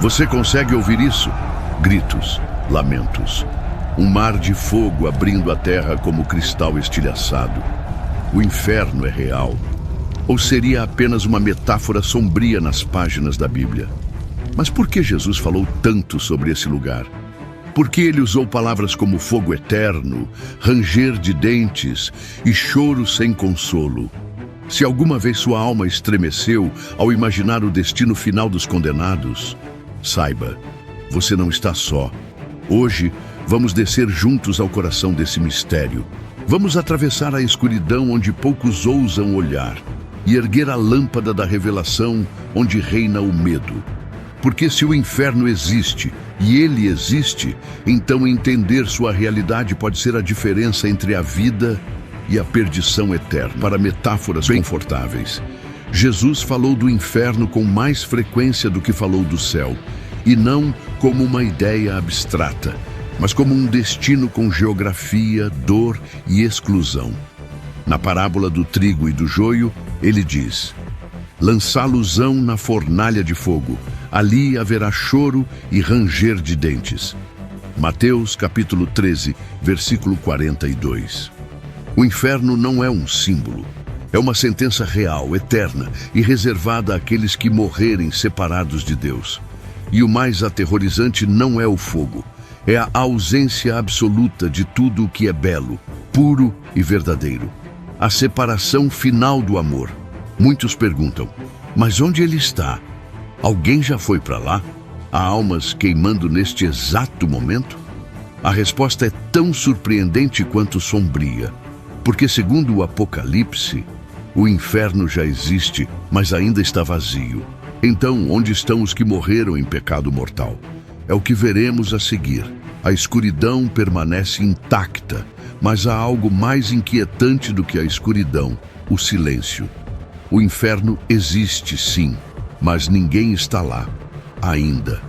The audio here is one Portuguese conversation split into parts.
Você consegue ouvir isso? Gritos, lamentos. Um mar de fogo abrindo a terra como cristal estilhaçado. O inferno é real. Ou seria apenas uma metáfora sombria nas páginas da Bíblia? Mas por que Jesus falou tanto sobre esse lugar? Por que ele usou palavras como fogo eterno, ranger de dentes e choro sem consolo? Se alguma vez sua alma estremeceu ao imaginar o destino final dos condenados, saiba, você não está só. Hoje, vamos descer juntos ao coração desse mistério. Vamos atravessar a escuridão onde poucos ousam olhar e erguer a lâmpada da revelação onde reina o medo. Porque se o inferno existe, e ele existe, então entender sua realidade pode ser a diferença entre a vida e a perdição eterna. Para metáforas confortáveis, Jesus falou do inferno com mais frequência do que falou do céu, e não como uma ideia abstrata, mas como um destino com geografia, dor e exclusão. Na parábola do trigo e do joio, ele diz: lançá-los-ão na fornalha de fogo, ali haverá choro e ranger de dentes. Mateus capítulo 13, versículo 42. O inferno não é um símbolo, é uma sentença real, eterna e reservada àqueles que morrerem separados de Deus. E o mais aterrorizante não é o fogo, é a ausência absoluta de tudo o que é belo, puro e verdadeiro. A separação final do amor. Muitos perguntam, mas onde ele está? Alguém já foi para lá? Há almas queimando neste exato momento? A resposta é tão surpreendente quanto sombria, porque segundo o Apocalipse, o inferno já existe, mas ainda está vazio. Então, onde estão os que morreram em pecado mortal? É o que veremos a seguir. A escuridão permanece intacta, mas há algo mais inquietante do que a escuridão, o silêncio. O inferno existe, sim, mas ninguém está lá, ainda.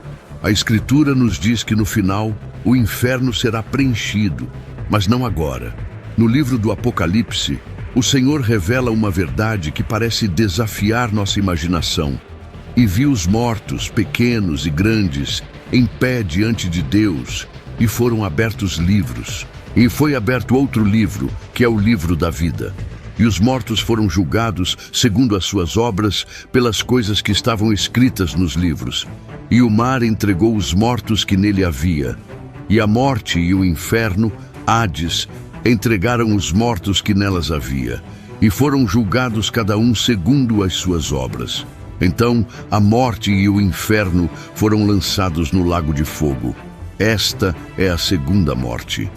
A Escritura nos diz que no final, o inferno será preenchido, mas não agora. No livro do Apocalipse, o Senhor revela uma verdade que parece desafiar nossa imaginação. E viu os mortos, pequenos e grandes, em pé diante de Deus, e foram abertos livros. E foi aberto outro livro, que é o livro da vida. E os mortos foram julgados segundo as suas obras pelas coisas que estavam escritas nos livros. E o mar entregou os mortos que nele havia. E a morte e o inferno, Hades, entregaram os mortos que nelas havia. E foram julgados cada um segundo as suas obras. Então a morte e o inferno foram lançados no lago de fogo. Esta é a segunda morte.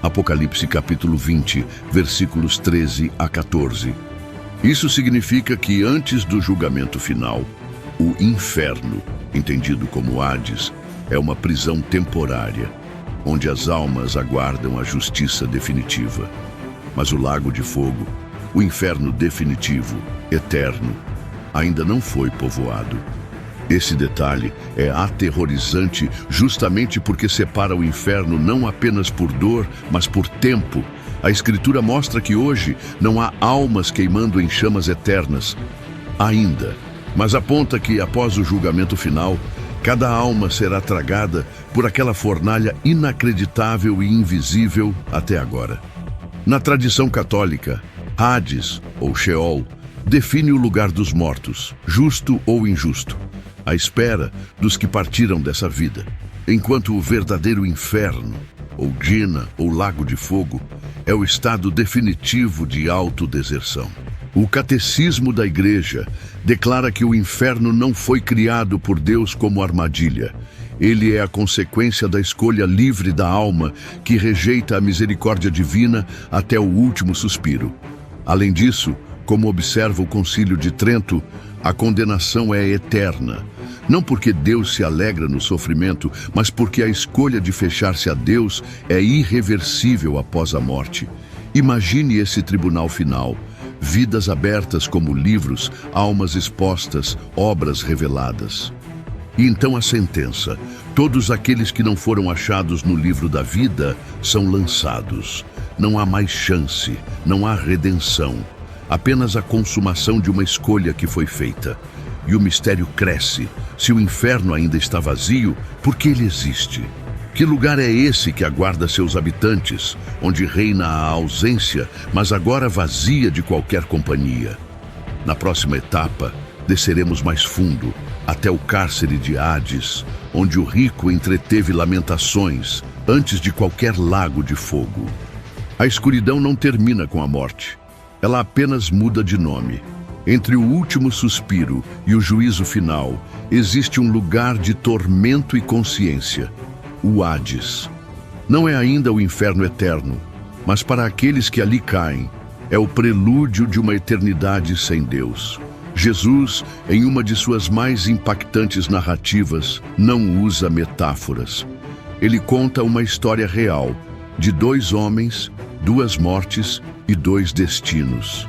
Apocalipse capítulo 20, versículos 13 a 14. Isso significa que antes do julgamento final, o inferno, entendido como Hades, é uma prisão temporária, onde as almas aguardam a justiça definitiva. Mas o lago de fogo, o inferno definitivo, eterno, ainda não foi povoado. Esse detalhe é aterrorizante justamente porque separa o inferno não apenas por dor, mas por tempo. A Escritura mostra que hoje não há almas queimando em chamas eternas, ainda, mas aponta que após o julgamento final, cada alma será tragada por aquela fornalha inacreditável e invisível até agora. Na tradição católica, Hades, ou Sheol, define o lugar dos mortos, justo ou injusto, à espera dos que partiram dessa vida, enquanto o verdadeiro inferno, ou Gehenna, ou lago de fogo, é o estado definitivo de autodeserção. O Catecismo da Igreja declara que o inferno não foi criado por Deus como armadilha. Ele é a consequência da escolha livre da alma que rejeita a misericórdia divina até o último suspiro. Além disso, como observa o Concílio de Trento, a condenação é eterna. Não porque Deus se alegra no sofrimento, mas porque a escolha de fechar-se a Deus é irreversível após a morte. Imagine esse tribunal final. Vidas abertas como livros, almas expostas, obras reveladas. E então a sentença: todos aqueles que não foram achados no livro da vida são lançados. Não há mais chance, não há redenção. Apenas a consumação de uma escolha que foi feita. e o mistério cresce. Se o inferno ainda está vazio, por que ele existe? Que lugar é esse que aguarda seus habitantes, onde reina a ausência, mas agora vazia de qualquer companhia? Na próxima etapa, desceremos mais fundo, até o cárcere de Hades, onde o rico entreteve lamentações antes de qualquer lago de fogo. A escuridão não termina com a morte. Ela apenas muda de nome. Entre o último suspiro e o juízo final, existe um lugar de tormento e consciência, o Hades. Não é ainda o inferno eterno, mas para aqueles que ali caem, é o prelúdio de uma eternidade sem Deus. Jesus, em uma de suas mais impactantes narrativas, não usa metáforas. Ele conta uma história real, de 2 homens, 2 mortes e 2 destinos.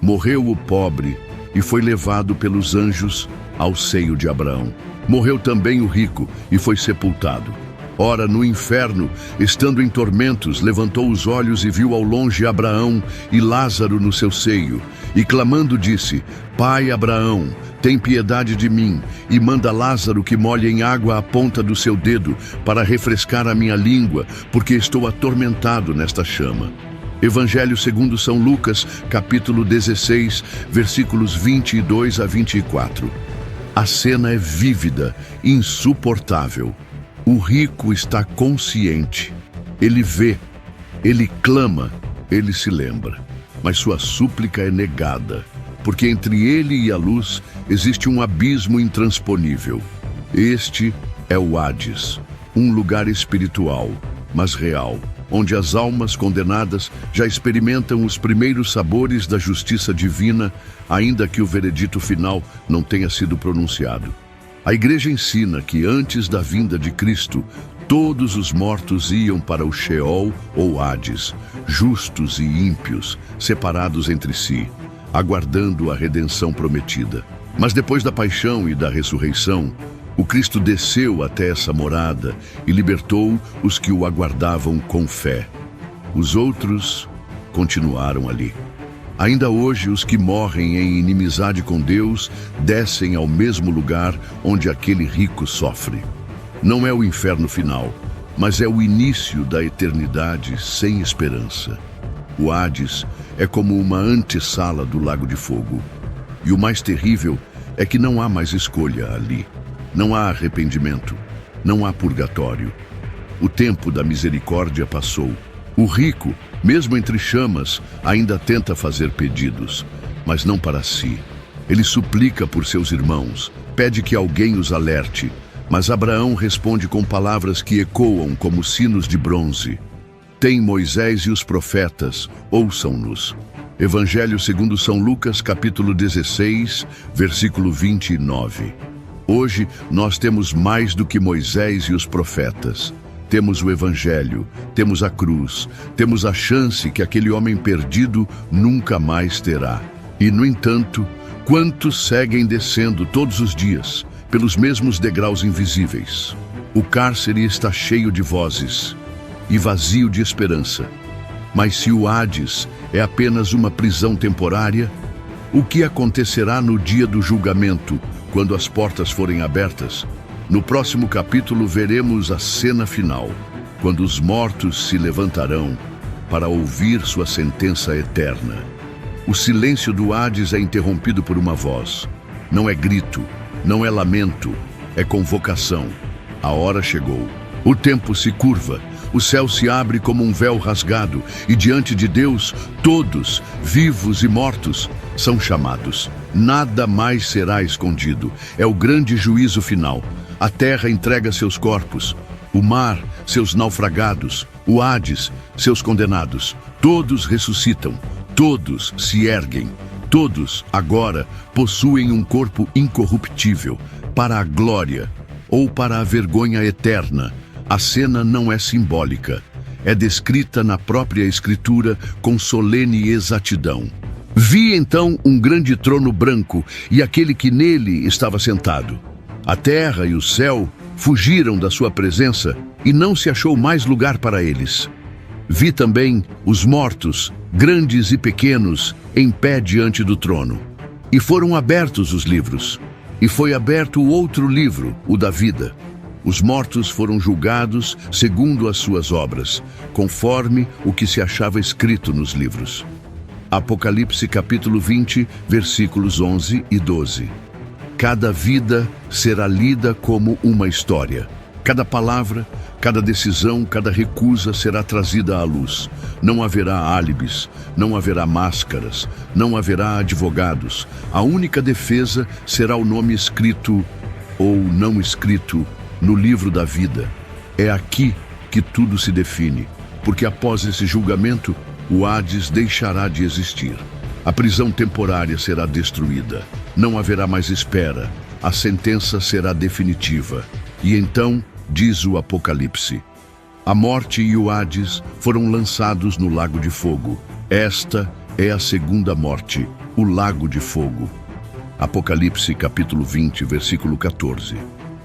Morreu o pobre e foi levado pelos anjos ao seio de Abraão. Morreu também o rico e foi sepultado. Ora, no inferno, estando em tormentos, levantou os olhos e viu ao longe Abraão e Lázaro no seu seio. E clamando disse: Pai Abraão, tem piedade de mim, e manda Lázaro que molhe em água a ponta do seu dedo, para refrescar a minha língua, porque estou atormentado nesta chama. Evangelho segundo São Lucas, capítulo 16, versículos 22 a 24. A cena é vívida, insuportável. O rico está consciente. Ele vê, ele clama, ele se lembra. Mas sua súplica é negada, porque entre ele e a luz existe um abismo intransponível. Este é o Hades, um lugar espiritual, mas real, onde as almas condenadas já experimentam os primeiros sabores da justiça divina, ainda que o veredito final não tenha sido pronunciado. A Igreja ensina que antes da vinda de Cristo, todos os mortos iam para o Sheol ou Hades, justos e ímpios, separados entre si, aguardando a redenção prometida. Mas depois da paixão e da ressurreição, o Cristo desceu até essa morada e libertou os que o aguardavam com fé. Os outros continuaram ali. Ainda hoje, os que morrem em inimizade com Deus descem ao mesmo lugar onde aquele rico sofre. Não é o inferno final, mas é o início da eternidade sem esperança. O Hades é como uma antessala do Lago de Fogo. E o mais terrível é que não há mais escolha ali. Não há arrependimento, não há purgatório. O tempo da misericórdia passou. O rico, mesmo entre chamas, ainda tenta fazer pedidos, mas não para si. Ele suplica por seus irmãos, pede que alguém os alerte, mas Abraão responde com palavras que ecoam como sinos de bronze. Tem Moisés e os profetas, ouçam-nos. Evangelho segundo São Lucas, capítulo 16, versículo 29. Hoje nós temos mais do que Moisés e os profetas. Temos o Evangelho, temos a cruz, temos a chance que aquele homem perdido nunca mais terá. E, no entanto, quantos seguem descendo todos os dias, pelos mesmos degraus invisíveis? O cárcere está cheio de vozes e vazio de esperança. Mas se o Hades é apenas uma prisão temporária, o que acontecerá no dia do julgamento, quando as portas forem abertas? No próximo capítulo veremos a cena final, quando os mortos se levantarão para ouvir sua sentença eterna. O silêncio do Hades é interrompido por uma voz. Não é grito, não é lamento, é convocação. A hora chegou. O tempo se curva, o céu se abre como um véu rasgado, e diante de Deus, todos, vivos e mortos, são chamados. Nada mais será escondido. É o grande juízo final. A terra entrega seus corpos, o mar, seus naufragados, o Hades, seus condenados. Todos ressuscitam, todos se erguem, todos, agora, possuem um corpo incorruptível, para a glória ou para a vergonha eterna. A cena não é simbólica, é descrita na própria Escritura com solene exatidão. Vi então um grande trono branco e aquele que nele estava sentado. A terra e o céu fugiram da sua presença e não se achou mais lugar para eles. Vi também os mortos, grandes e pequenos, em pé diante do trono. E foram abertos os livros. E foi aberto o outro livro, o da vida. Os mortos foram julgados segundo as suas obras, conforme o que se achava escrito nos livros. Apocalipse capítulo 20, versículos 11 e 12. Cada vida será lida como uma história. Cada palavra, cada decisão, cada recusa será trazida à luz. Não haverá álibis, não haverá máscaras, não haverá advogados. A única defesa será o nome escrito ou não escrito no livro da vida. É aqui que tudo se define, porque após esse julgamento, o Hades deixará de existir. A prisão temporária será destruída. Não haverá mais espera. A sentença será definitiva. E então, diz o Apocalipse, a morte e o Hades foram lançados no lago de fogo. Esta é a segunda morte, o lago de fogo. Apocalipse capítulo 20, versículo 14.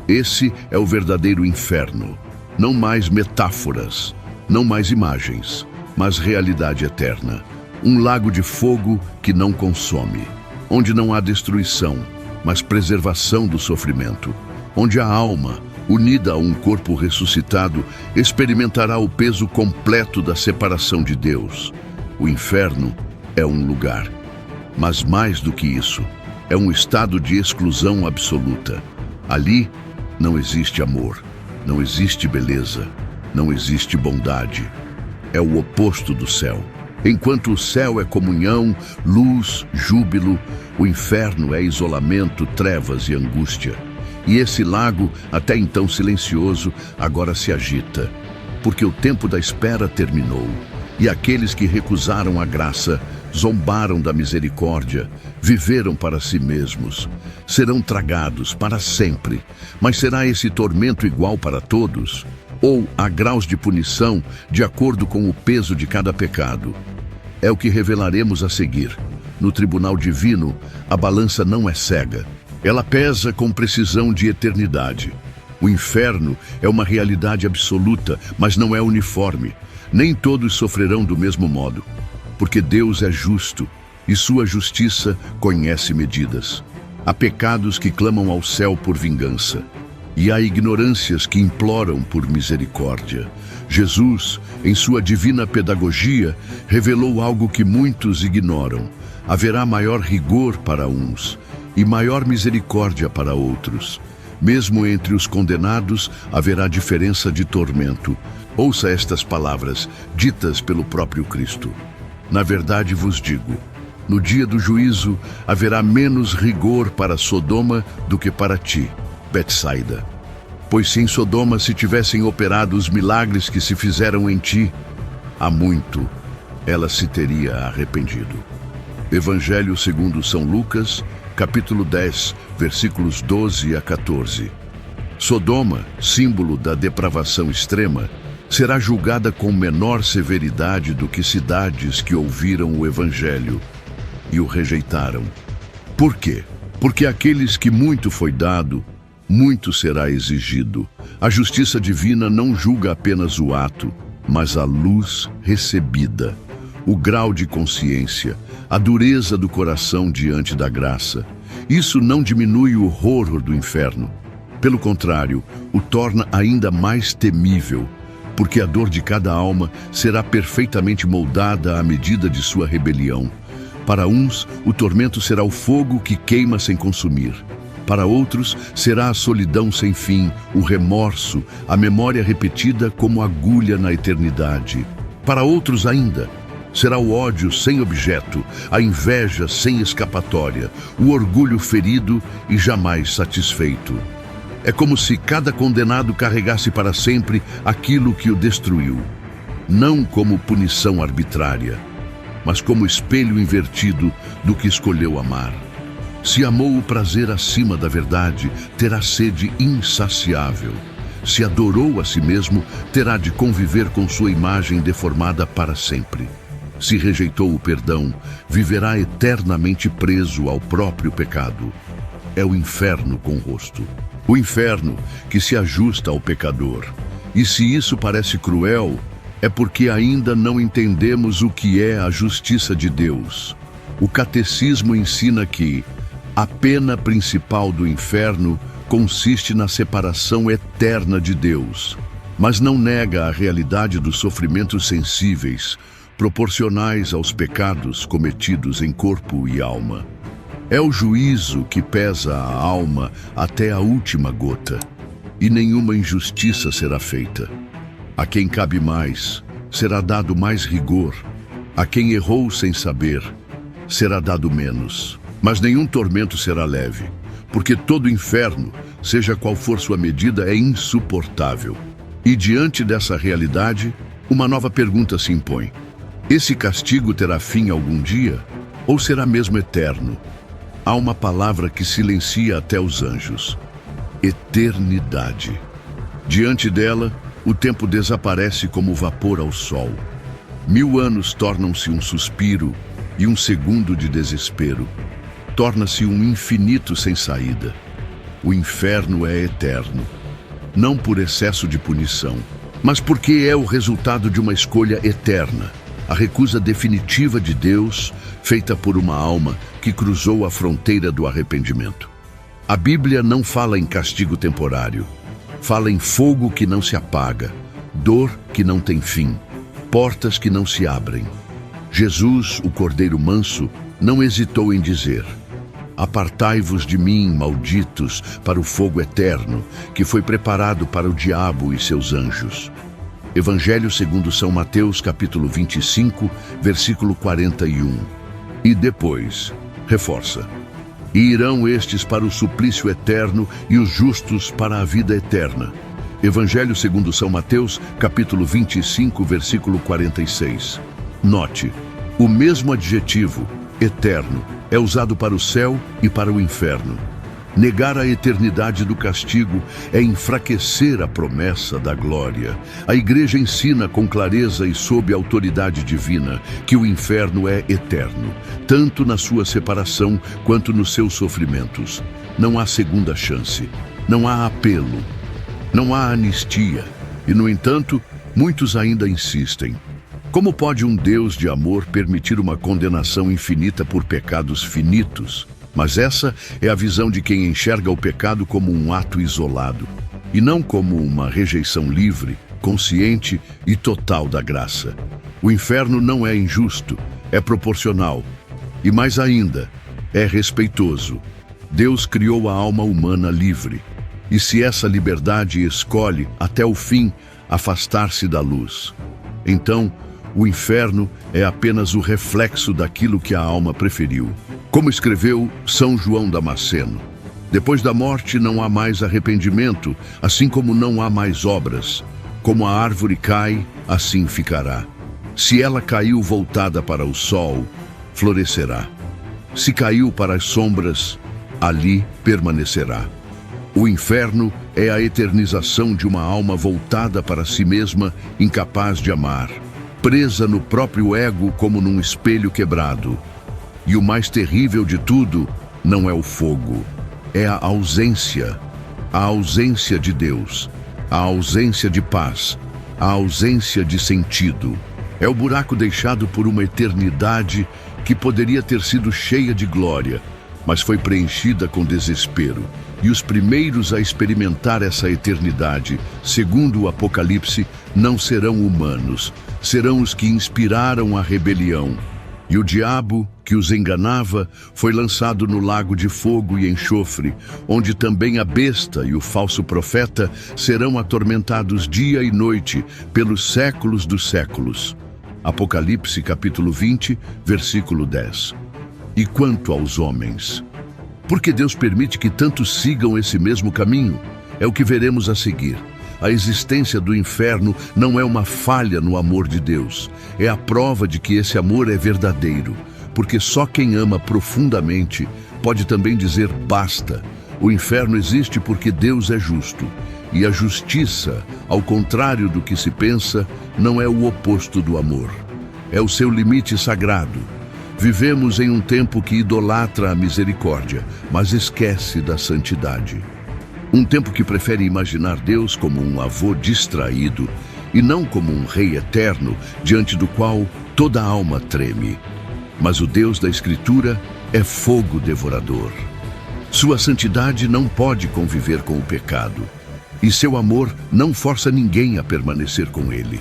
Esse é o verdadeiro inferno. Não mais metáforas, não mais imagens, mas realidade eterna. Um lago de fogo que não consome, onde não há destruição, mas preservação do sofrimento, onde a alma, unida a um corpo ressuscitado, experimentará o peso completo da separação de Deus. O inferno é um lugar, mas mais do que isso, é um estado de exclusão absoluta. Ali não existe amor, não existe beleza, não existe bondade. É o oposto do céu. Enquanto o céu é comunhão, luz, júbilo, o inferno é isolamento, trevas e angústia. E esse lago, até então silencioso, agora se agita, porque o tempo da espera terminou. E aqueles que recusaram a graça, zombaram da misericórdia, viveram para si mesmos, serão tragados para sempre. Mas será esse tormento igual para todos? Ou há graus de punição de acordo com o peso de cada pecado? É o que revelaremos a seguir. No tribunal divino, a balança não é cega. Ela pesa com precisão de eternidade. O inferno é uma realidade absoluta, mas não é uniforme. Nem todos sofrerão do mesmo modo, porque Deus é justo e sua justiça conhece medidas. Há pecados que clamam ao céu por vingança, e há ignorâncias que imploram por misericórdia. Jesus, em sua divina pedagogia, revelou algo que muitos ignoram. Haverá maior rigor para uns e maior misericórdia para outros. Mesmo entre os condenados haverá diferença de tormento. Ouça estas palavras, ditas pelo próprio Cristo. Na verdade vos digo, no dia do juízo haverá menos rigor para Sodoma do que para ti, Betsaida. Pois se em Sodoma se tivessem operado os milagres que se fizeram em ti, há muito ela se teria arrependido. Evangelho segundo São Lucas, capítulo 10, versículos 12 a 14. Sodoma, símbolo da depravação extrema, será julgada com menor severidade do que cidades que ouviram o Evangelho e o rejeitaram. Por quê? Porque aqueles que muito foi dado, muito será exigido. A justiça divina não julga apenas o ato, mas a luz recebida, o grau de consciência, a dureza do coração diante da graça. Isso não diminui o horror do inferno. Pelo contrário, o torna ainda mais temível, porque a dor de cada alma será perfeitamente moldada à medida de sua rebelião. Para uns, o tormento será o fogo que queima sem consumir. Para outros, será a solidão sem fim, o remorso, a memória repetida como agulha na eternidade. Para outros ainda, será o ódio sem objeto, a inveja sem escapatória, o orgulho ferido e jamais satisfeito. É como se cada condenado carregasse para sempre aquilo que o destruiu, não como punição arbitrária, mas como espelho invertido do que escolheu amar. Se amou o prazer acima da verdade, terá sede insaciável. Se adorou a si mesmo, terá de conviver com sua imagem deformada para sempre. Se rejeitou o perdão, viverá eternamente preso ao próprio pecado. É o inferno com rosto. O inferno que se ajusta ao pecador. E se isso parece cruel, é porque ainda não entendemos o que é a justiça de Deus. O catecismo ensina que A pena principal do inferno consiste na separação eterna de Deus, mas não nega a realidade dos sofrimentos sensíveis, proporcionais aos pecados cometidos em corpo e alma. É o juízo que pesa a alma até a última gota, e nenhuma injustiça será feita. A quem cabe mais, será dado mais rigor. A quem errou sem saber, será dado menos. Mas nenhum tormento será leve, porque todo inferno, seja qual for sua medida, é insuportável. E diante dessa realidade, uma nova pergunta se impõe. Esse castigo terá fim algum dia, ou será mesmo eterno? Há uma palavra que silencia até os anjos: eternidade. Diante dela, o tempo desaparece como vapor ao sol. 1000 anos tornam-se um suspiro e um segundo de desespero. Torna-se um infinito sem saída. O inferno é eterno, não por excesso de punição, mas porque é o resultado de uma escolha eterna, a recusa definitiva de Deus, feita por uma alma que cruzou a fronteira do arrependimento. A Bíblia não fala em castigo temporário, fala em fogo que não se apaga, dor que não tem fim, portas que não se abrem. Jesus, o Cordeiro Manso, não hesitou em dizer: apartai-vos de mim, malditos, para o fogo eterno, que foi preparado para o diabo e seus anjos. Evangelho segundo São Mateus, capítulo 25, versículo 41. E depois, reforça: e irão estes para o suplício eterno e os justos para a vida eterna. Evangelho segundo São Mateus, capítulo 25, versículo 46. Note, o mesmo adjetivo, eterno, é usado para o céu e para o inferno. Negar a eternidade do castigo é enfraquecer a promessa da glória. A Igreja ensina com clareza e sob autoridade divina que o inferno é eterno, tanto na sua separação quanto nos seus sofrimentos. Não há segunda chance, não há apelo, não há anistia. E, no entanto, muitos ainda insistem. Como pode um Deus de amor permitir uma condenação infinita por pecados finitos? Mas essa é a visão de quem enxerga o pecado como um ato isolado, e não como uma rejeição livre, consciente e total da graça. O inferno não é injusto, é proporcional, e mais ainda, é respeitoso. Deus criou a alma humana livre, e se essa liberdade escolhe, até o fim, afastar-se da luz, então o inferno é apenas o reflexo daquilo que a alma preferiu. Como escreveu São João Damasceno: depois da morte não há mais arrependimento, assim como não há mais obras. Como a árvore cai, assim ficará. Se ela caiu voltada para o sol, florescerá. Se caiu para as sombras, ali permanecerá. O inferno é a eternização de uma alma voltada para si mesma, incapaz de amar, presa no próprio ego como num espelho quebrado. E o mais terrível de tudo não é o fogo, é a ausência de Deus, a ausência de paz, a ausência de sentido. É o buraco deixado por uma eternidade que poderia ter sido cheia de glória, mas foi preenchida com desespero. E os primeiros a experimentar essa eternidade, segundo o Apocalipse, não serão humanos, serão os que inspiraram a rebelião. E o diabo, que os enganava, foi lançado no lago de fogo e enxofre, onde também a besta e o falso profeta serão atormentados dia e noite, pelos séculos dos séculos. Apocalipse capítulo 20, versículo 10. E quanto aos homens? Por que Deus permite que tantos sigam esse mesmo caminho? É o que veremos a seguir. A existência do inferno não é uma falha no amor de Deus. É a prova de que esse amor é verdadeiro, porque só quem ama profundamente pode também dizer basta. O inferno existe porque Deus é justo. E a justiça, ao contrário do que se pensa, não é o oposto do amor. É o seu limite sagrado. Vivemos em um tempo que idolatra a misericórdia, mas esquece da santidade. Um tempo que prefere imaginar Deus como um avô distraído e não como um rei eterno diante do qual toda a alma treme. Mas o Deus da Escritura é fogo devorador. Sua santidade não pode conviver com o pecado, e seu amor não força ninguém a permanecer com ele.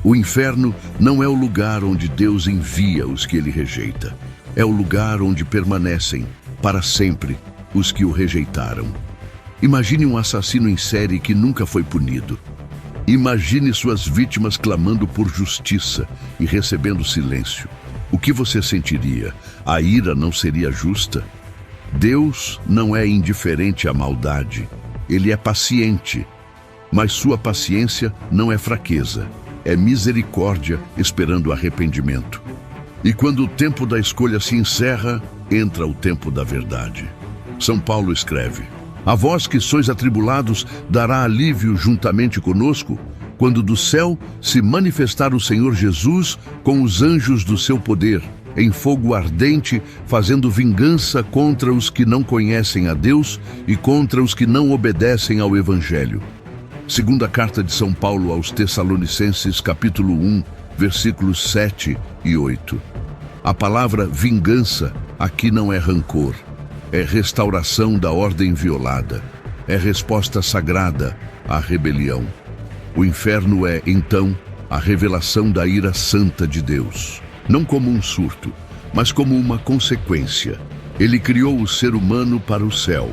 O inferno não é o lugar onde Deus envia os que ele rejeita. É o lugar onde permanecem, para sempre, os que o rejeitaram. Imagine um assassino em série que nunca foi punido. Imagine suas vítimas clamando por justiça e recebendo silêncio. O que você sentiria? A ira não seria justa? Deus não é indiferente à maldade. Ele é paciente. Mas sua paciência não é fraqueza. É misericórdia esperando arrependimento. E quando o tempo da escolha se encerra, entra o tempo da verdade. São Paulo escreve: a vós que sois atribulados, dará alívio juntamente conosco, quando do céu se manifestar o Senhor Jesus com os anjos do seu poder, em fogo ardente, fazendo vingança contra os que não conhecem a Deus e contra os que não obedecem ao Evangelho. Segunda carta de São Paulo aos Tessalonicenses, capítulo 1, versículos 7 e 8. A palavra vingança aqui não é rancor. É restauração da ordem violada. É resposta sagrada à rebelião. O inferno é, então, a revelação da ira santa de Deus. Não como um surto, mas como uma consequência. Ele criou o ser humano para o céu.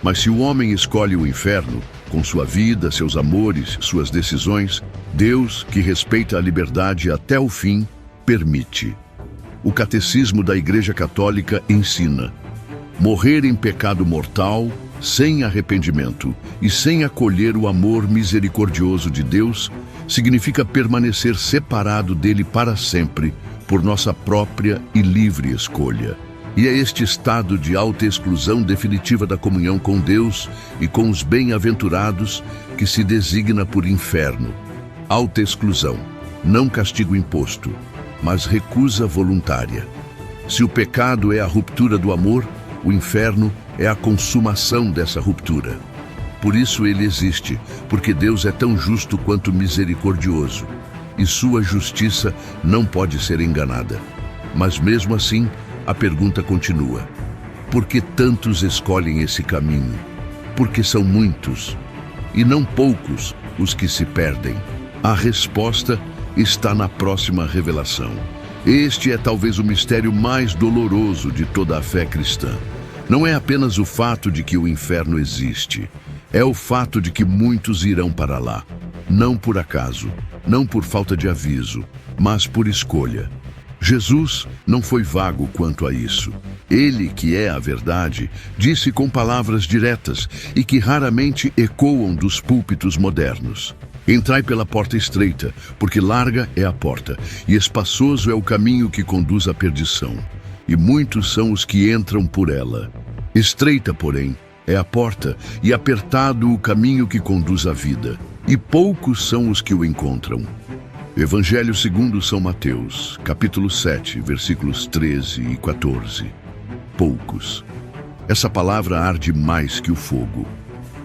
Mas se o homem escolhe o inferno, com sua vida, seus amores, suas decisões, Deus, que respeita a liberdade até o fim, permite. O Catecismo da Igreja Católica ensina: morrer em pecado mortal, sem arrependimento e sem acolher o amor misericordioso de Deus, significa permanecer separado dele para sempre, por nossa própria e livre escolha. E é este estado de autoexclusão definitiva da comunhão com Deus e com os bem-aventurados que se designa por inferno. Autoexclusão, não castigo imposto, mas recusa voluntária. Se o pecado é a ruptura do amor, o inferno é a consumação dessa ruptura. Por isso ele existe, porque Deus é tão justo quanto misericordioso, e sua justiça não pode ser enganada. Mas mesmo assim, a pergunta continua: por que tantos escolhem esse caminho? Porque são muitos, e não poucos, os que se perdem. A resposta está na próxima revelação. Este é talvez o mistério mais doloroso de toda a fé cristã. Não é apenas o fato de que o inferno existe, é o fato de que muitos irão para lá. Não por acaso, não por falta de aviso, mas por escolha. Jesus não foi vago quanto a isso. Ele, que é a verdade, disse com palavras diretas e que raramente ecoam dos púlpitos modernos: entrai pela porta estreita, porque larga é a porta, e espaçoso é o caminho que conduz à perdição, e muitos são os que entram por ela. Estreita, porém, é a porta, e apertado o caminho que conduz à vida, e poucos são os que o encontram. Evangelho segundo São Mateus, capítulo 7, versículos 13 e 14. Poucos. Essa palavra arde mais que o fogo,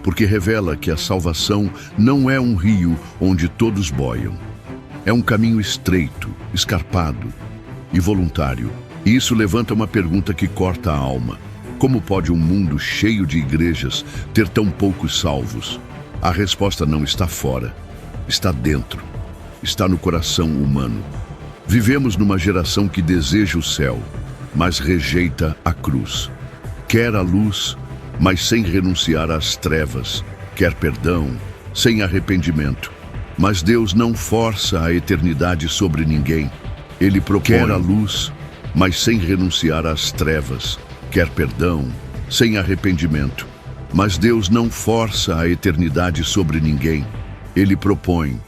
porque revela que a salvação não é um rio onde todos boiam. É um caminho estreito, escarpado e voluntário. E isso levanta uma pergunta que corta a alma: como pode um mundo cheio de igrejas ter tão poucos salvos? A resposta não está fora, está dentro, está no coração humano. Vivemos numa geração que deseja o céu, mas rejeita a cruz. Quer a luz, mas sem renunciar às trevas. Quer perdão, sem arrependimento. Mas Deus não força a eternidade sobre ninguém. Ele propõe. Quer a luz, mas sem renunciar às trevas. Quer perdão, sem arrependimento. Mas Deus não força a eternidade sobre ninguém. Ele propõe.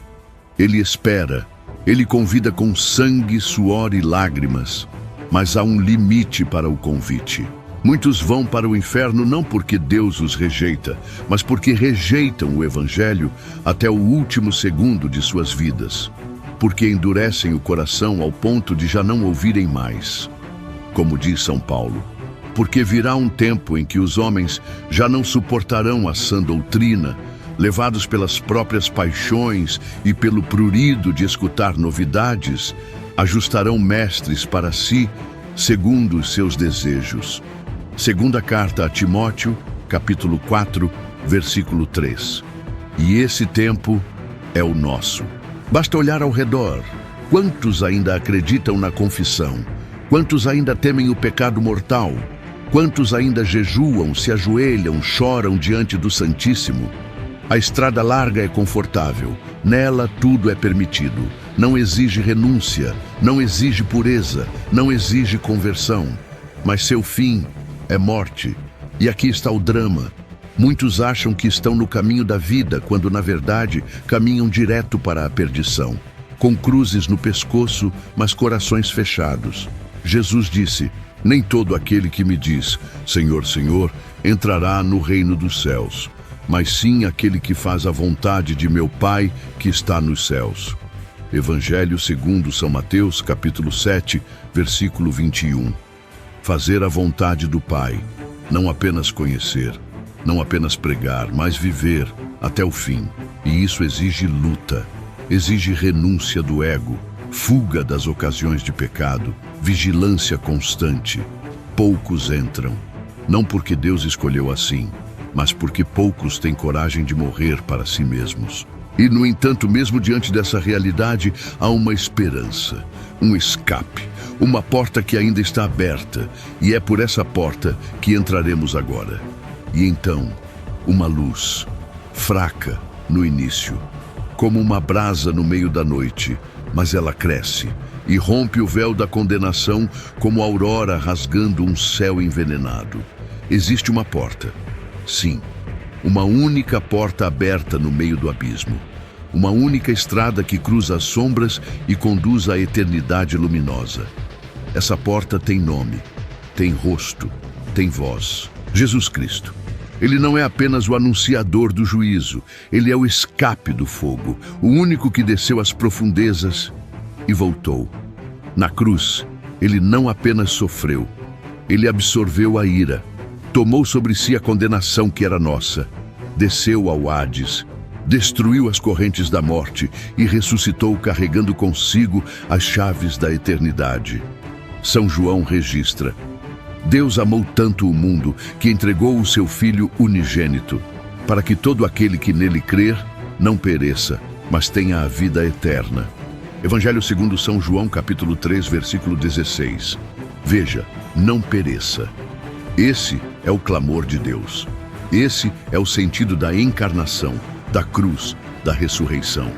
Ele espera. Ele convida com sangue, suor e lágrimas. Mas há um limite para o convite. Muitos vão para o inferno não porque Deus os rejeita, mas porque rejeitam o Evangelho até o último segundo de suas vidas. Porque endurecem o coração ao ponto de já não ouvirem mais. Como diz São Paulo: porque virá um tempo em que os homens já não suportarão a sã doutrina, levados pelas próprias paixões e pelo prurido de escutar novidades, ajustarão mestres para si, segundo os seus desejos. Segunda carta a Timóteo, capítulo 4, versículo 3. E esse tempo é o nosso. Basta olhar ao redor. Quantos ainda acreditam na confissão? Quantos ainda temem o pecado mortal? Quantos ainda jejuam, se ajoelham, choram diante do Santíssimo? A estrada larga é confortável. Nela tudo é permitido. Não exige renúncia, não exige pureza, não exige conversão. Mas seu fim é morte. E aqui está o drama. Muitos acham que estão no caminho da vida, quando na verdade caminham direto para a perdição. Com cruzes no pescoço, mas corações fechados. Jesus disse: nem todo aquele que me diz, Senhor, Senhor, entrará no reino dos céus, mas sim aquele que faz a vontade de meu Pai que está nos céus. Evangelho segundo São Mateus, capítulo 7, versículo 21. Fazer a vontade do Pai, não apenas conhecer, não apenas pregar, mas viver até o fim. E isso exige luta, exige renúncia do ego, fuga das ocasiões de pecado, vigilância constante. Poucos entram, não porque Deus escolheu assim, mas porque poucos têm coragem de morrer para si mesmos. E, no entanto, mesmo diante dessa realidade, há uma esperança, um escape, uma porta que ainda está aberta, e é por essa porta que entraremos agora. E então, uma luz, fraca no início, como uma brasa no meio da noite, mas ela cresce e rompe o véu da condenação como a aurora rasgando um céu envenenado. Existe uma porta, sim, uma única porta aberta no meio do abismo, uma única estrada que cruza as sombras e conduz à eternidade luminosa. Essa porta tem nome, tem rosto, tem voz: Jesus Cristo. Ele não é apenas o anunciador do juízo, ele é o escape do fogo, o único que desceu às profundezas e voltou. Na cruz, ele não apenas sofreu, ele absorveu a ira, tomou sobre si a condenação que era nossa, desceu ao Hades, destruiu as correntes da morte e ressuscitou carregando consigo as chaves da eternidade. São João registra: Deus amou tanto o mundo que entregou o seu Filho unigênito, para que todo aquele que nele crer não pereça, mas tenha a vida eterna. Evangelho segundo São João, capítulo 3, versículo 16. Veja, não pereça. Esse é o clamor de Deus. Esse é o sentido da encarnação, da cruz, da ressurreição.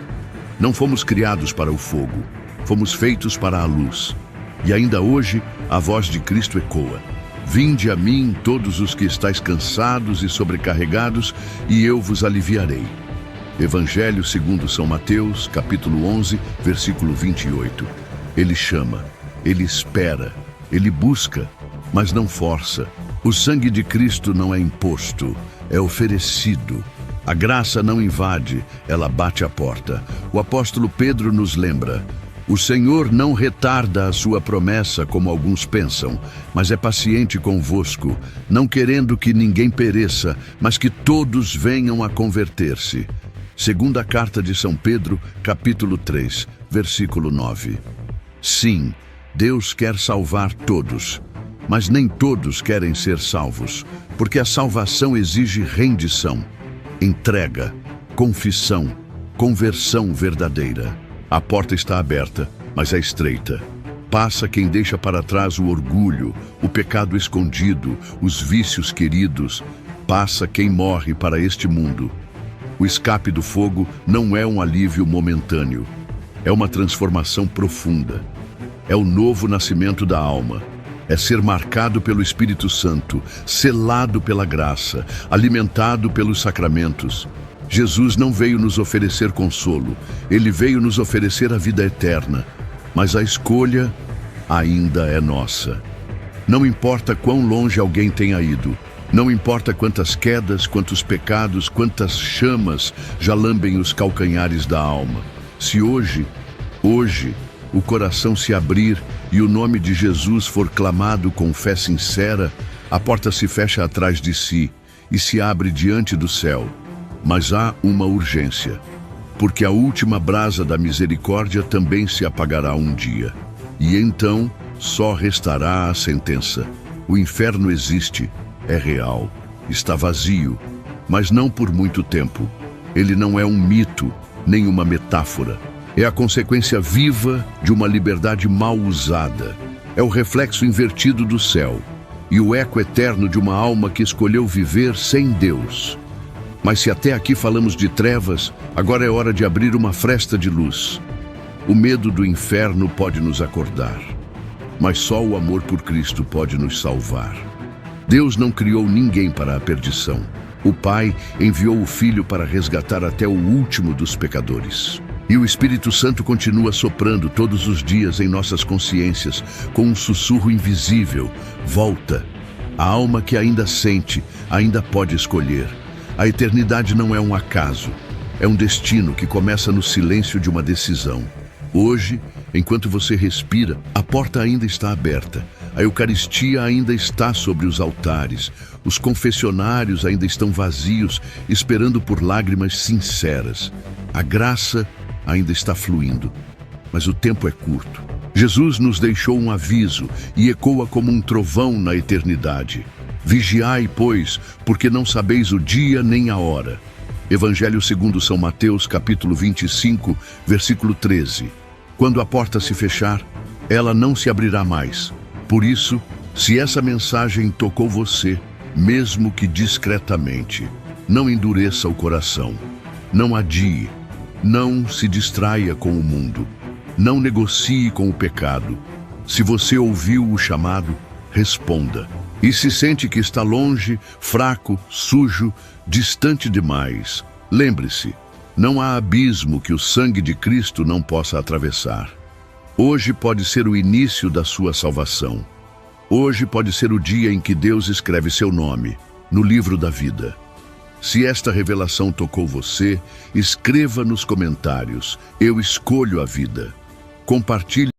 Não fomos criados para o fogo, fomos feitos para a luz. E ainda hoje, a voz de Cristo ecoa: vinde a mim todos os que estáis cansados e sobrecarregados, e eu vos aliviarei. Evangelho segundo São Mateus, capítulo 11, versículo 28. Ele chama, ele espera, ele busca, mas não força. O sangue de Cristo não é imposto, é oferecido. A graça não invade, ela bate à porta. O apóstolo Pedro nos lembra: o Senhor não retarda a sua promessa, como alguns pensam, mas é paciente convosco, não querendo que ninguém pereça, mas que todos venham a converter-se. Segunda carta de São Pedro, capítulo 3, versículo 9. Sim, Deus quer salvar todos, mas nem todos querem ser salvos, porque a salvação exige rendição, entrega, confissão, conversão verdadeira. A porta está aberta, mas é estreita. Passa quem deixa para trás o orgulho, o pecado escondido, os vícios queridos. Passa quem morre para este mundo. O escape do fogo não é um alívio momentâneo. É uma transformação profunda. É o novo nascimento da alma. É ser marcado pelo Espírito Santo, selado pela graça, alimentado pelos sacramentos. Jesus não veio nos oferecer consolo, ele veio nos oferecer a vida eterna, mas a escolha ainda é nossa. Não importa quão longe alguém tenha ido, não importa quantas quedas, quantos pecados, quantas chamas já lambem os calcanhares da alma. Se hoje, o coração se abrir e o nome de Jesus for clamado com fé sincera, a porta se fecha atrás de si e se abre diante do céu. Mas há uma urgência, porque a última brasa da misericórdia também se apagará um dia, e então só restará a sentença. O inferno existe, é real, está vazio, mas não por muito tempo. Ele não é um mito, nem uma metáfora. É a consequência viva de uma liberdade mal usada. É o reflexo invertido do céu e o eco eterno de uma alma que escolheu viver sem Deus. Mas se até aqui falamos de trevas, agora é hora de abrir uma fresta de luz. O medo do inferno pode nos acordar, mas só o amor por Cristo pode nos salvar. Deus não criou ninguém para a perdição. O Pai enviou o Filho para resgatar até o último dos pecadores. E o Espírito Santo continua soprando todos os dias em nossas consciências com um sussurro invisível: volta. A alma que ainda sente, ainda pode escolher. A eternidade não é um acaso, é um destino que começa no silêncio de uma decisão. Hoje, enquanto você respira, a porta ainda está aberta. A Eucaristia ainda está sobre os altares. Os confessionários ainda estão vazios, esperando por lágrimas sinceras. A graça ainda está fluindo, mas o tempo é curto. Jesus nos deixou um aviso e ecoa como um trovão na eternidade. Vigiai, pois, porque não sabeis o dia nem a hora. Evangelho segundo São Mateus, capítulo 25, versículo 13. Quando a porta se fechar, ela não se abrirá mais. Por isso, se essa mensagem tocou você, mesmo que discretamente, não endureça o coração, não adie, não se distraia com o mundo, não negocie com o pecado. Se você ouviu o chamado, responda. E se sente que está longe, fraco, sujo, distante demais, lembre-se, não há abismo que o sangue de Cristo não possa atravessar. Hoje pode ser o início da sua salvação. Hoje pode ser o dia em que Deus escreve seu nome no livro da vida. Se esta revelação tocou você, escreva nos comentários: eu escolho a vida. Compartilhe